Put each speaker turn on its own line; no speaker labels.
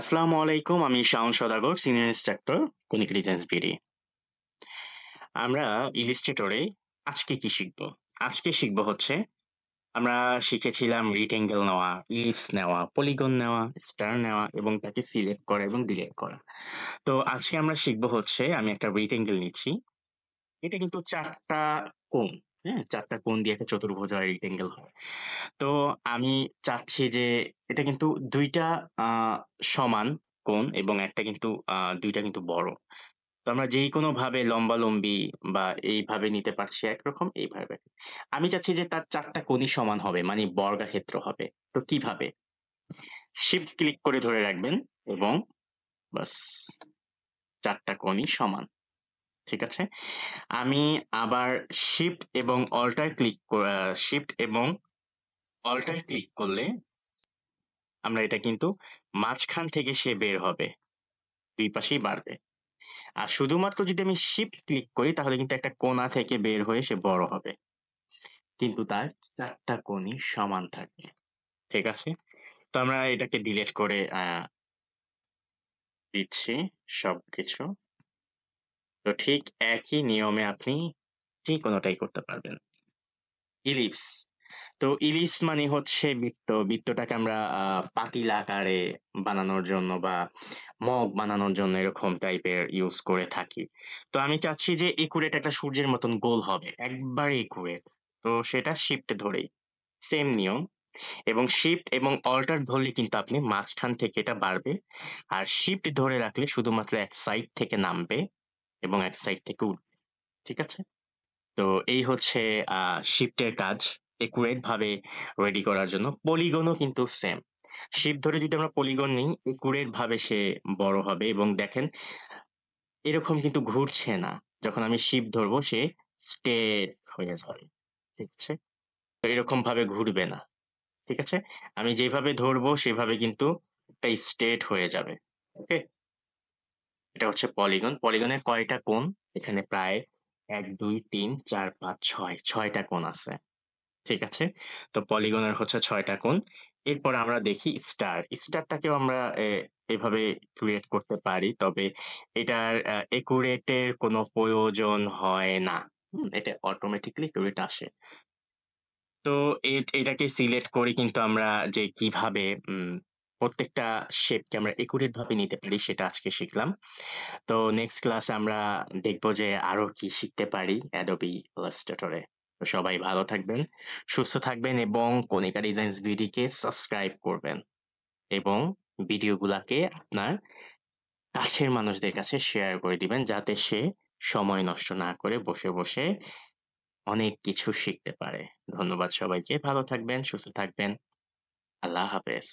আসসালামু আলাইকুম। আমি Shaon Sawdagar, senior instructor, Konika designs BD. আমরা ইলিস্ট্রেটরে আজকে কি শিখব? আজকে শিখব হচ্ছে আমরা শিখেছিলাম রিক্টেঙ্গল নেওয়া, ইলিপস নেওয়া, পলিগন নেওয়া, স্টার নেওয়া এবং তাকে সিলেক্ট করা এবং ডিলিট করা। তো আজকে আমরা শিখব হচ্ছে আমি একটা রিক্টেঙ্গল নিচ্ছি। এটা কিন্তু ৪ টা কোণ, হ্যাঁ? ৪ টা কোণ দিয়ে একটা চতুর্ভুজ হয়, রিক্টেঙ্গল হয়। তো আমি চাচ্ছি যে এটা কিন্তু ২ টা আ সমান কোণ এবং একটা কিন্তু ২ টা কিন্তু বড়। তো আমরা যেইকোনোভাবে লম্বালম্বি বা এইভাবে নিতে পারছি একরকম, এইভাবে। আমি চাচ্ছি যে তার ৪ টা কোণই সমান হবে, মানে বর্গাক্ষেত্র হবে। তো কিভাবে? শিফট ক্লিক করে ধরে রাখবেন এবং বাস ৪ টা কোণই সমান। ঠিক আছে? আমি আবার শিফট এবং অল্টার ক্লিক করলে আমরা এটা কিন্তু মাঝখান থেকে সে বের হবে। ২ পাশেই বাড়বে। আর শুধুমাত্র যদি আমি শিফট ক্লিক করি তাহলে কিন্তু একটা কোণা থেকে বের হয়ে সে বড় হবে। কিন্তু তার ৪ টা কোণই সমান থাকবে। ঠিক আছে? তো আমরা এটাকে ডিলিট করে দিচ্ছি সবকিছু। তো ঠিক একই নিয়মে আপনি যেকোনোটাই করতে পারবেন। ইলিপস। তো ইলিপস মানে হচ্ছে বৃত্ত। বৃত্তটাকে আমরা পাতিল আকারে বানানোর জন্য বা মগ বানানোর জন্য এরকম টাইপের ইউজ করে থাকি। তো আমি চাচ্ছি যে একুরেট একটা সূর্যের মতন গোল হবে। একবারে একুরেট। তো সেটা শিফট ধরেই। সেম নিয়ম এবং শিফট এবং অল্টার ধরলে কিন্তু আপনি মাঝখান থেকে এটা বাড়বে। আর শিফট ধরে রাখলে শুধুমাত্র এক সাইড থেকে নামবে এবং এক সাইড থেকে উঠবে। ঠিক আছে? তো এই হচ্ছে শিফটের কাজ একুরেট ভাবে রেডি করার জন্য। পলিগনও কিন্তু সেম। শিফট ধরে যদি আমরা পলিগন নিই, একুরেট ভাবে সে বড় হবে এবং দেখেন এরকম কিন্তু ঘুরছে না। যখন আমি শিফট ধরবো সে স্ট্রেট হয়ে যাবে। ঠিক আছে? তো এরকম ভাবে ঘুরবে না। ঠিক আছে? আমি যেভাবে ধরবো সেভাবে কিন্তু এটা স্ট্রেট হয়ে যাবে। ওকে? এটা হচ্ছে পলিগন। পলিগনের কয়টা কোণ? এখানে প্রায় ১, ২, ৩, ৪, ৫, ৬, ৬ টা কোণ আছে। ঠিক আছে? তো পলিগনের হচ্ছে ৬ টা কোণ। এরপর আমরা দেখি স্টার। স্টারটাকেও আমরা এভাবে ক্রিয়েট করতে পারি। তবে এটার একুরেট এর কোনো প্রয়োজন হয় না। এটা অটোমেটিক্যালি একুরেট আসে। তো এটাকে সিলেক্ট করে কিন্তু আমরা যে কিভাবে প্রত্যেকটা শেপকে আমরা একুরেট ভাবে নিতে পারি সেটা আজকে শিখলাম। তো নেক্সট ক্লাসে আমরা দেখব যে আরো কি শিখতে পারি Adobe Illustrator এ। তো সবাই ভালো থাকবেন, সুস্থ থাকবেন এবং কণিকা ডিজাইনস বিডি কে সাবস্ক্রাইব করবেন এবং ভিডিওগুলাকে আপনার কাছের মানুষদের কাছে শেয়ার করে দিবেন যাতে সে সময় নষ্ট না করে বসে অনেক কিছু শিখতে পারে। ধন্যবাদ সবাইকে। ভালো থাকবেন, সুস্থ থাকবেন। আল্লাহ হাফেজ।